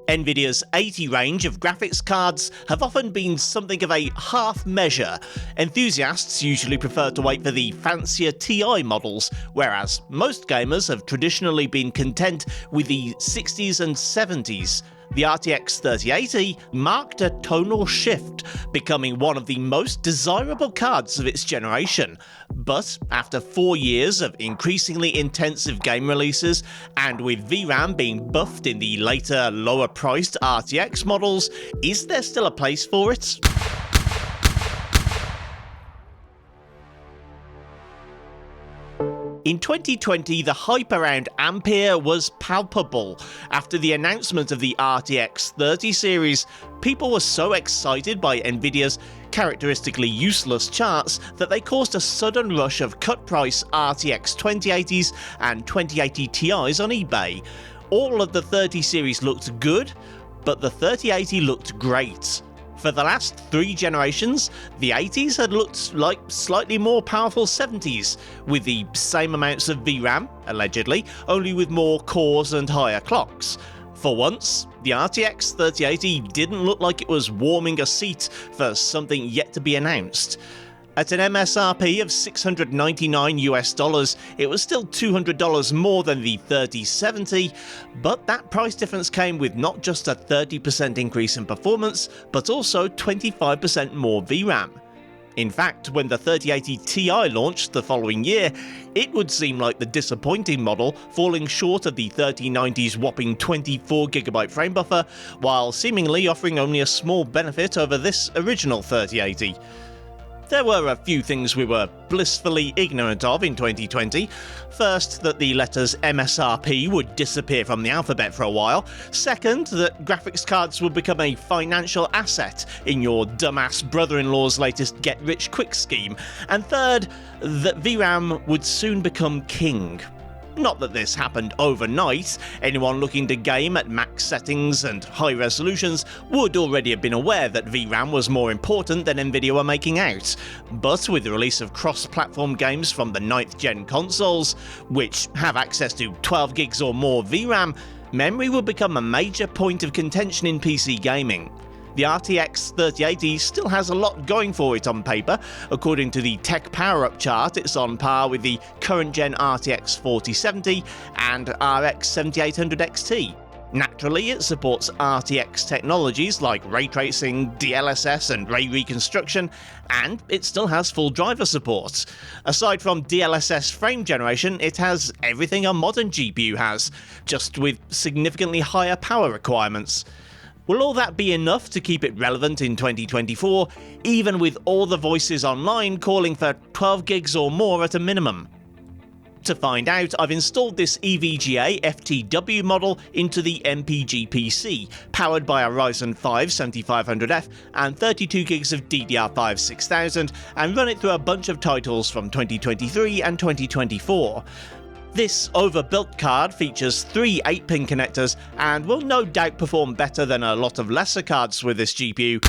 Nvidia's 80 range of graphics cards have often been something of a half measure. Enthusiasts usually prefer to wait for the fancier TI models, whereas most gamers have traditionally been content with the 60s and 70s. The RTX 3080 marked a tonal shift, becoming one of the most desirable cards of its generation. But after 4 years of increasingly intensive game releases, and with VRAM being buffed in the later, lower-priced RTX models, is there still a place for it? In 2020, the hype around Ampere was palpable. After the announcement of the RTX 30 series, people were so excited by Nvidia's characteristically useless charts that they caused a sudden rush of cut-price RTX 2080s and 2080 Ti's on eBay. All of the 30 series looked good, but the 3080 looked great. For the last 3 generations, the 80s had looked like slightly more powerful 70s, with the same amounts of VRAM, allegedly, only with more cores and higher clocks. For once, the RTX 3080 didn't look like it was warming a seat for something yet to be announced. At an MSRP of $699 US, it was still $200 more than the 3070, but that price difference came with not just a 30% increase in performance, but also 25% more VRAM. In fact, when the 3080 Ti launched the following year, it would seem like the disappointing model, falling short of the 3090's whopping 24GB frame buffer, while seemingly offering only a small benefit over this original 3080. There were a few things we were blissfully ignorant of in 2020. First, that the letters MSRP would disappear from the alphabet for a while. Second, that graphics cards would become a financial asset in your dumbass brother-in-law's latest get-rich-quick scheme. And third, that VRAM would soon become king. Not that this happened overnight. Anyone looking to game at max settings and high resolutions would already have been aware that VRAM was more important than Nvidia were making out. But with the release of cross-platform games from the 9th gen consoles, which have access to 12 gigs or more VRAM, memory would become a major point of contention in PC gaming. The RTX 3080 still has a lot going for it on paper. According to the Tech Power-Up chart, it's on par with the current-gen RTX 4070 and RX 7800 XT. Naturally, it supports RTX technologies like ray tracing, DLSS and ray reconstruction, and it still has full driver support. Aside from DLSS frame generation, it has everything a modern GPU has, just with significantly higher power requirements. Will all that be enough to keep it relevant in 2024, even with all the voices online calling for 12 gigs or more at a minimum? To find out, I've installed this EVGA FTW model into the MPG PC, powered by a Ryzen 5 7500F and 32 gigs of DDR5 6000, and run it through a bunch of titles from 2023 and 2024. This overbuilt card features 3 8-pin connectors and will no doubt perform better than a lot of lesser cards with this GPU.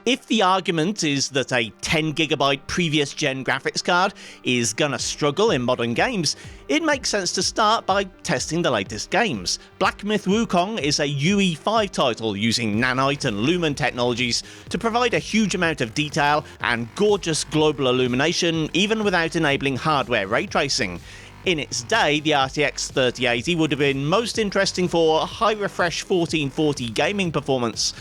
If the argument is that a 10GB previous gen graphics card is gonna struggle in modern games, it makes sense to start by testing the latest games. Black Myth Wukong is a UE5 title using nanite and lumen technologies to provide a huge amount of detail and gorgeous global illumination even without enabling hardware ray tracing. In its day, the RTX 3080 would have been most interesting for high refresh 1440 gaming performance.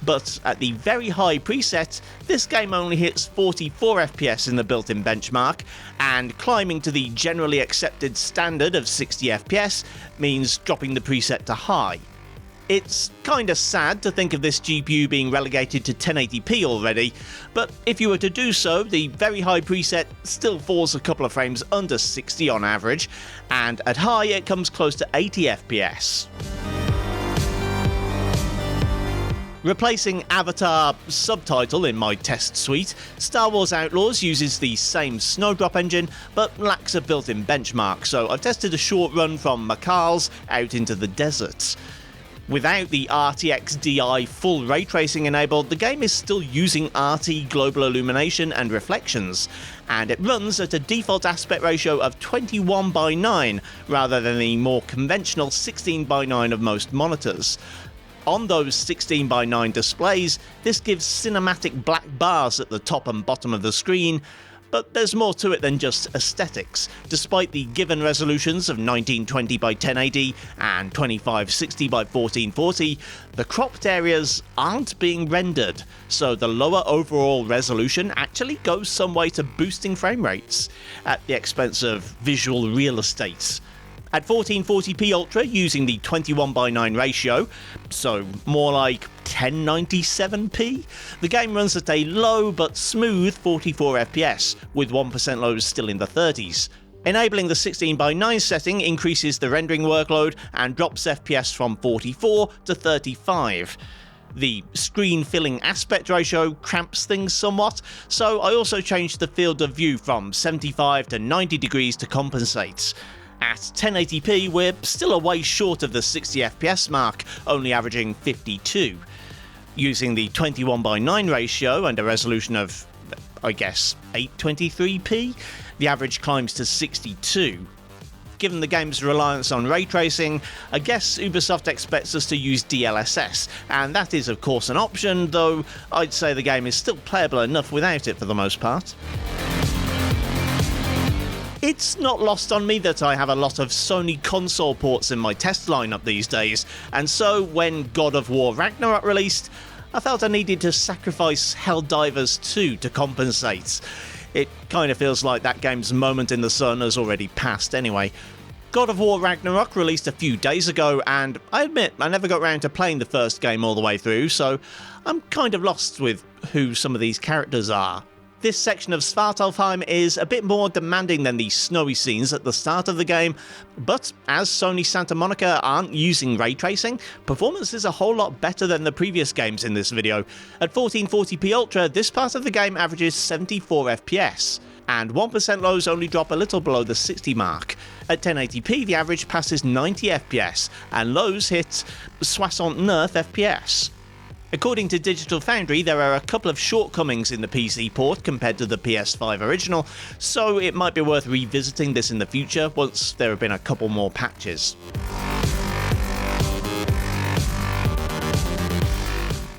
But at the very high preset, this game only hits 44 FPS in the built-in benchmark, and climbing to the generally accepted standard of 60 FPS means dropping the preset to high. It's kinda sad to think of this GPU being relegated to 1080p already, but if you were to do so, the very high preset still falls a couple of frames under 60 on average, and at high it comes close to 80 FPS. Replacing Avatar subtitle in my test suite, Star Wars Outlaws uses the same Snowdrop engine, but lacks a built-in benchmark, so I've tested a short run from Macal's out into the deserts. Without the RTX Di full ray tracing enabled, the game is still using RT global illumination and reflections, and it runs at a default aspect ratio of 21:9 rather than the more conventional 16:9 of most monitors. On those 16:9 displays, this gives cinematic black bars at the top and bottom of the screen, but there's more to it than just aesthetics. Despite the given resolutions of 1920 by 1080 and 2560 by 1440, the cropped areas aren't being rendered, so the lower overall resolution actually goes some way to boosting frame rates, at the expense of visual real estate. At 1440p Ultra using the 21:9 ratio, so more like 1097p, the game runs at a low but smooth 44 FPS, with 1% lows still in the 30s. Enabling the 16:9 setting increases the rendering workload and drops FPS from 44 to 35. The screen filling aspect ratio cramps things somewhat, so I also changed the field of view from 75 to 90 degrees to compensate. At 1080p, we're still a way short of the 60 FPS mark, only averaging 52. Using the 21:9 ratio and a resolution of, I guess, 823p, the average climbs to 62. Given the game's reliance on ray tracing, I guess Ubisoft expects us to use DLSS, and that is of course an option, though I'd say the game is still playable enough without it for the most part. It's not lost on me that I have a lot of Sony console ports in my test lineup these days, and so when God of War Ragnarok released, I felt I needed to sacrifice Helldivers 2 to compensate. It kind of feels like that game's moment in the sun has already passed anyway. God of War Ragnarok released a few days ago, and I admit I never got around to playing the first game all the way through, so I'm kind of lost with who some of these characters are. This section of Svartalfheim is a bit more demanding than the snowy scenes at the start of the game, but as Sony Santa Monica aren't using ray tracing, performance is a whole lot better than the previous games in this video. At 1440p Ultra, this part of the game averages 74 FPS, and 1% lows only drop a little below the 60 mark. At 1080p, the average passes 90 FPS, and lows hit 69 FPS. According to Digital Foundry, there are a couple of shortcomings in the PC port compared to the PS5 original, so it might be worth revisiting this in the future once there have been a couple more patches.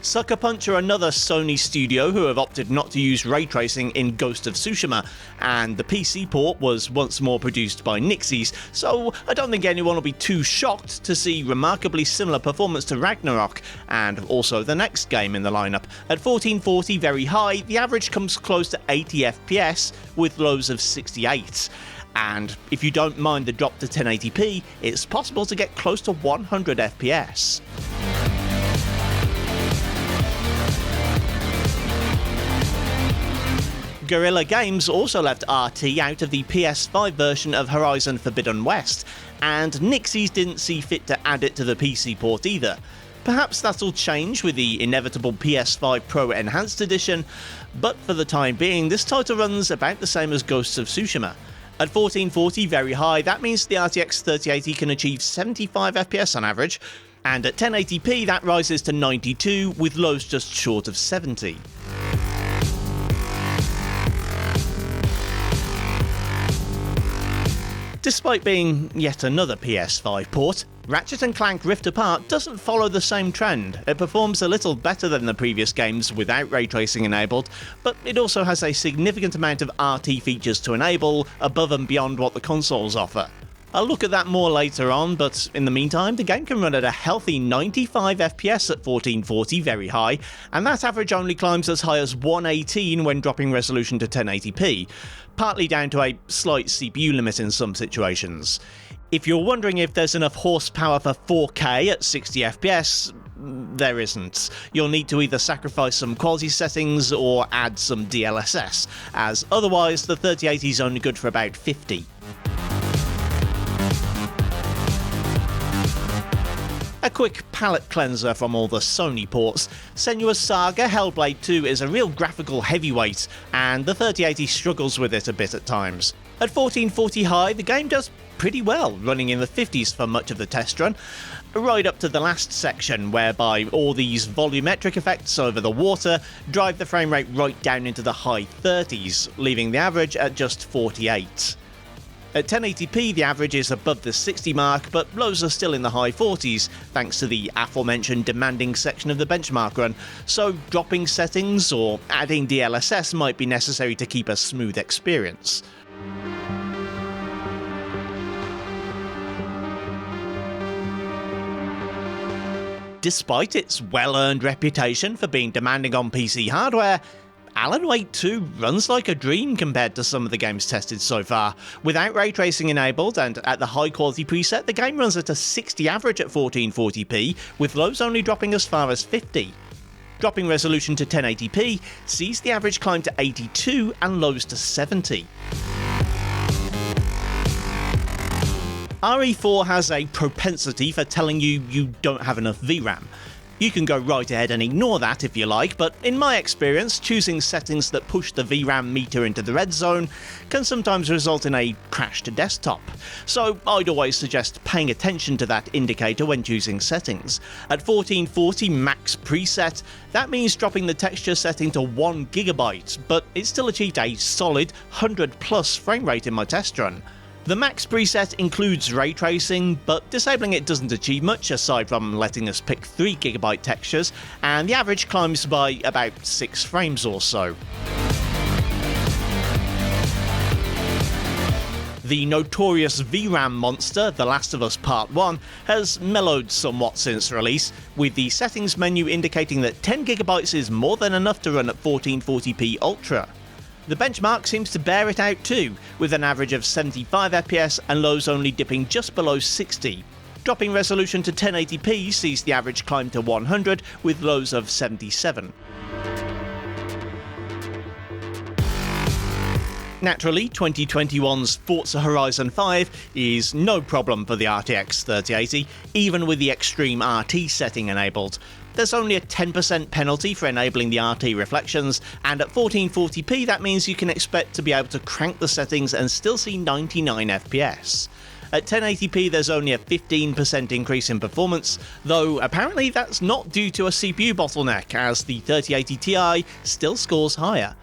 Sucker Punch are another Sony studio who have opted not to use ray tracing in Ghost of Tsushima, and the PC port was once more produced by Nixies, so I don't think anyone will be too shocked to see remarkably similar performance to Ragnarok, and also the next game in the lineup. At 1440 very high, the average comes close to 80 FPS with lows of 68. And if you don't mind the drop to 1080p, it's possible to get close to 100 FPS. Guerrilla Games also left RT out of the PS5 version of Horizon Forbidden West, and Nixies didn't see fit to add it to the PC port either. Perhaps that'll change with the inevitable PS5 Pro Enhanced Edition, but for the time being, this title runs about the same as Ghosts of Tsushima. At 1440 very high, that means the RTX 3080 can achieve 75 FPS on average, and at 1080p that rises to 92 with lows just short of 70. Despite being yet another PS5 port, Ratchet and Clank Rift Apart doesn't follow the same trend. It performs a little better than the previous games without ray tracing enabled, but it also has a significant amount of RT features to enable above and beyond what the consoles offer. I'll look at that more later on, but in the meantime, the game can run at a healthy 95 FPS at 1440 very high, and that average only climbs as high as 118 when dropping resolution to 1080p, partly down to a slight CPU limit in some situations. If you're wondering if there's enough horsepower for 4K at 60 FPS, there isn't. You'll need to either sacrifice some quality settings or add some DLSS, as otherwise the 3080 is only good for about 50. A quick palette cleanser from all the Sony ports. Senua's Saga Hellblade 2 is a real graphical heavyweight, and the 3080 struggles with it a bit at times. At 1440 high, the game does pretty well, running in the 50s for much of the test run, right up to the last section, whereby all these volumetric effects over the water drive the frame rate right down into the high 30s, leaving the average at just 48. At 1080p, the average is above the 60 mark, but lows are still in the high 40s, thanks to the aforementioned demanding section of the benchmark run, so dropping settings or adding DLSS might be necessary to keep a smooth experience. Despite its well-earned reputation for being demanding on PC hardware, Alan Wake 2 runs like a dream compared to some of the games tested so far. Without ray tracing enabled and at the high quality preset, the game runs at a 60 average at 1440p, with lows only dropping as far as 50. Dropping resolution to 1080p sees the average climb to 82 and lows to 70. RE4 has a propensity for telling you don't have enough VRAM. You can go right ahead and ignore that if you like, but in my experience, choosing settings that push the VRAM meter into the red zone can sometimes result in a crashed desktop. So I'd always suggest paying attention to that indicator when choosing settings. At 1440 max preset, that means dropping the texture setting to 1GB, but it still achieved a solid 100 plus frame rate in my test run. The max preset includes ray tracing, but disabling it doesn't achieve much aside from letting us pick 3GB textures, and the average climbs by about 6 frames or so. The notorious VRAM monster, The Last of Us Part 1, has mellowed somewhat since release, with the settings menu indicating that 10GB is more than enough to run at 1440p Ultra. The benchmark seems to bear it out too, with an average of 75 FPS and lows only dipping just below 60. Dropping resolution to 1080p sees the average climb to 100 with lows of 77. Naturally, 2021's Forza Horizon 5 is no problem for the RTX 3080, even with the extreme RT setting enabled. There's only a 10% penalty for enabling the RT reflections, and at 1440p that means you can expect to be able to crank the settings and still see 99 FPS. At 1080p there's only a 15% increase in performance, though apparently that's not due to a CPU bottleneck, as the 3080 Ti still scores higher.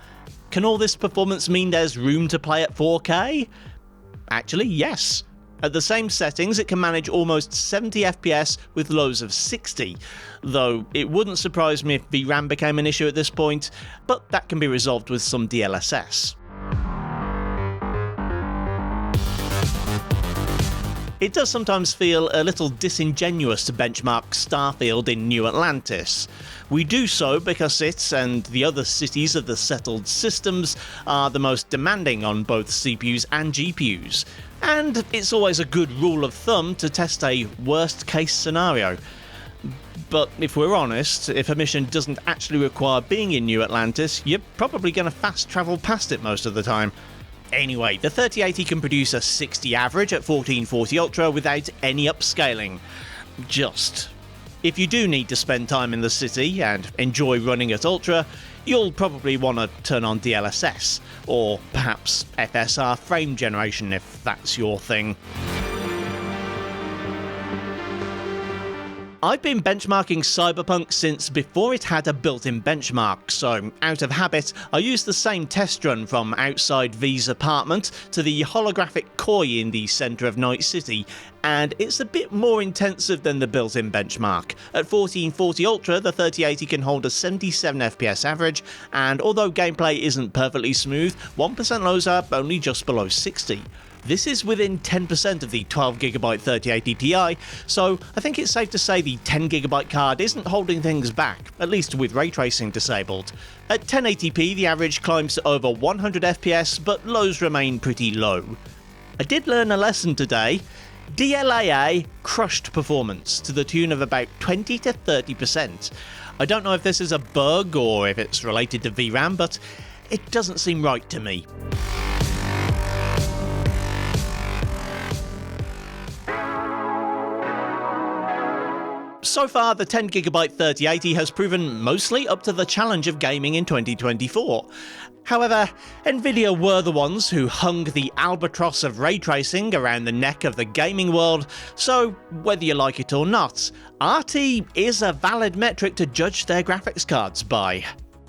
Can all this performance mean there's room to play at 4K? Actually, yes. At the same settings, it can manage almost 70 FPS with lows of 60, though it wouldn't surprise me if VRAM became an issue at this point, but that can be resolved with some DLSS. It does sometimes feel a little disingenuous to benchmark Starfield in New Atlantis. We do so because it, and the other cities of the settled systems, are the most demanding on both CPUs and GPUs. And it's always a good rule of thumb to test a worst-case scenario. But if we're honest, if a mission doesn't actually require being in New Atlantis, you're probably going to fast travel past it most of the time. Anyway, the 3080 can produce a 60 average at 1440 Ultra without any upscaling. Just. If you do need to spend time in the city and enjoy running at Ultra, you'll probably want to turn on DLSS, or perhaps FSR frame generation if that's your thing. I've been benchmarking Cyberpunk since before it had a built-in benchmark, so out of habit, I used the same test run from outside V's apartment to the holographic koi in the centre of Night City, and it's a bit more intensive than the built-in benchmark. At 1440 Ultra, the 3080 can hold a 77 FPS average, and although gameplay isn't perfectly smooth, 1% lows are only just below 60. This is within 10% of the 12GB 3080 Ti, so I think it's safe to say the 10GB card isn't holding things back, at least with ray tracing disabled. At 1080p the average climbs to over 100 FPS, but lows remain pretty low. I did learn a lesson today. DLAA crushed performance to the tune of about 20 to 30%. I don't know if this is a bug or if it's related to VRAM, but it doesn't seem right to me. So far, the 10GB 3080 has proven mostly up to the challenge of gaming in 2024. However, Nvidia were the ones who hung the albatross of ray tracing around the neck of the gaming world, so whether you like it or not, RT is a valid metric to judge their graphics cards by.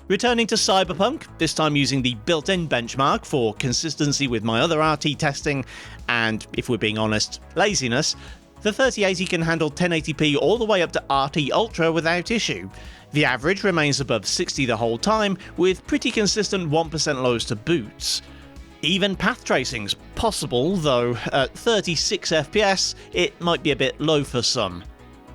Returning to Cyberpunk, this time using the built-in benchmark for consistency with my other RT testing, and if we're being honest, laziness, the 3080 can handle 1080p all the way up to RT Ultra without issue. The average remains above 60 the whole time, with pretty consistent 1% lows to boots. Even path tracing's possible, though at 36 FPS it might be a bit low for some.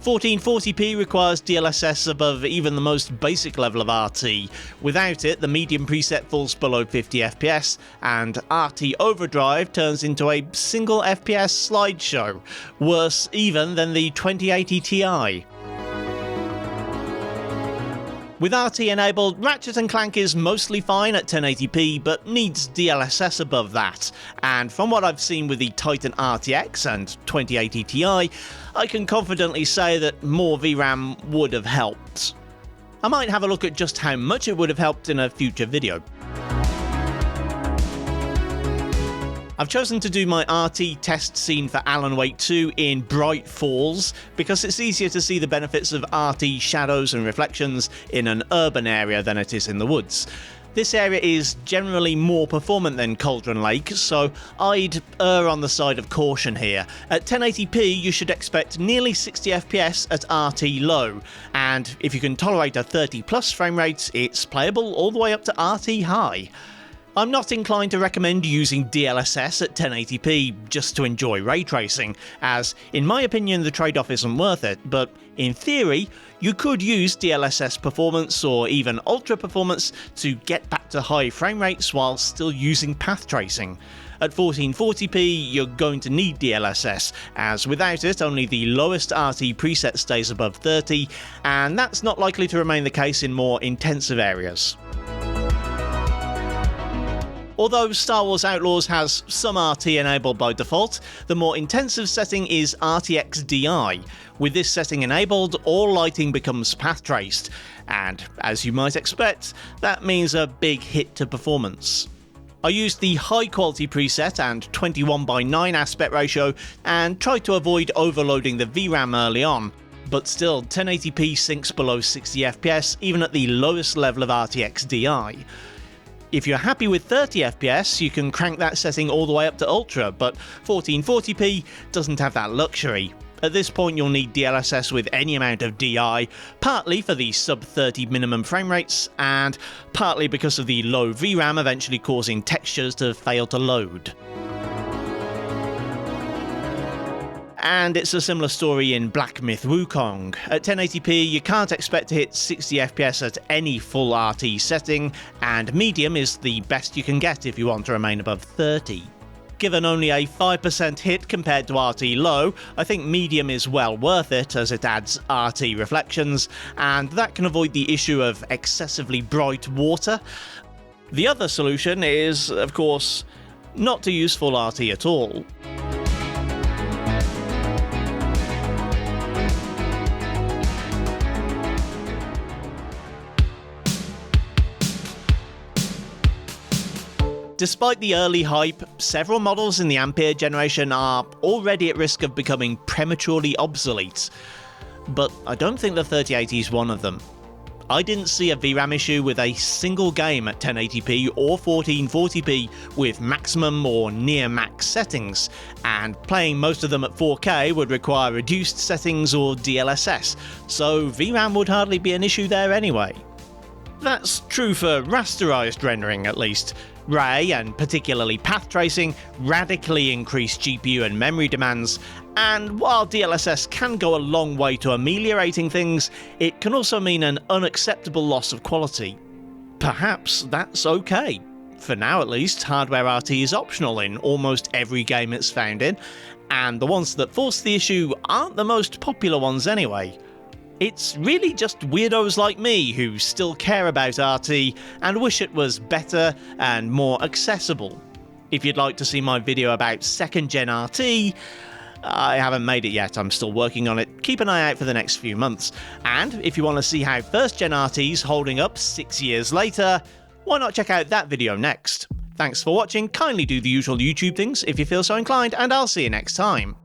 1440p requires DLSS above even the most basic level of RT. Without it, the medium preset falls below 50 FPS, and RT Overdrive turns into a single FPS slideshow, worse even than the 2080 Ti. With RT enabled, Ratchet and Clank is mostly fine at 1080p, but needs DLSS above that, and from what I've seen with the Titan RTX and 2080 Ti, I can confidently say that more VRAM would have helped. I might have a look at just how much it would have helped in a future video. I've chosen to do my RT test scene for Alan Wake 2 in Bright Falls because it's easier to see the benefits of RT shadows and reflections in an urban area than it is in the woods. This area is generally more performant than Cauldron Lake, so I'd err on the side of caution here. At 1080p you should expect nearly 60 FPS at RT low, and if you can tolerate a 30 plus frame rate, it's playable all the way up to RT high. I'm not inclined to recommend using DLSS at 1080p just to enjoy ray tracing, as in my opinion the trade-off isn't worth it, but in theory you could use DLSS performance or even ultra performance to get back to high frame rates while still using path tracing. At 1440p you're going to need DLSS, as without it only the lowest RT preset stays above 30, and that's not likely to remain the case in more intensive areas. Although Star Wars Outlaws has some RT enabled by default, the more intensive setting is RTX Di. With this setting enabled, all lighting becomes path traced, and as you might expect, that means a big hit to performance. I used the high quality preset and 21:9 aspect ratio and tried to avoid overloading the VRAM early on, but still 1080p sinks below 60 FPS even at the lowest level of RTX Di. If you're happy with 30 FPS, you can crank that setting all the way up to Ultra, but 1440p doesn't have that luxury. At this point you'll need DLSS with any amount of DI, partly for the sub 30 minimum frame rates, and partly because of the low VRAM eventually causing textures to fail to load. And it's a similar story in Black Myth Wukong. At 1080p you can't expect to hit 60 FPS at any full RT setting, and medium is the best you can get if you want to remain above 30. Given only a 5% hit compared to RT low, I think medium is well worth it as it adds RT reflections, and that can avoid the issue of excessively bright water. The other solution is, of course, not to use full RT at all. Despite the early hype, several models in the Ampere generation are already at risk of becoming prematurely obsolete. But I don't think the 3080 is one of them. I didn't see a VRAM issue with a single game at 1080p or 1440p with maximum or near max settings, and playing most of them at 4K would require reduced settings or DLSS, so VRAM would hardly be an issue there anyway. That's true for rasterized rendering at least. Ray, and particularly path tracing, radically increase GPU and memory demands, and while DLSS can go a long way to ameliorating things, it can also mean an unacceptable loss of quality. Perhaps that's okay. For now at least, hardware RT is optional in almost every game it's found in, and the ones that force the issue aren't the most popular ones anyway. It's really just weirdos like me who still care about RT and wish it was better and more accessible. If you'd like to see my video about 2nd gen RT, I haven't made it yet, I'm still working on it. Keep an eye out for the next few months. And if you want to see how first-gen RT's holding up 6 years later, why not check out that video next? Thanks for watching, kindly do the usual YouTube things if you feel so inclined, and I'll see you next time.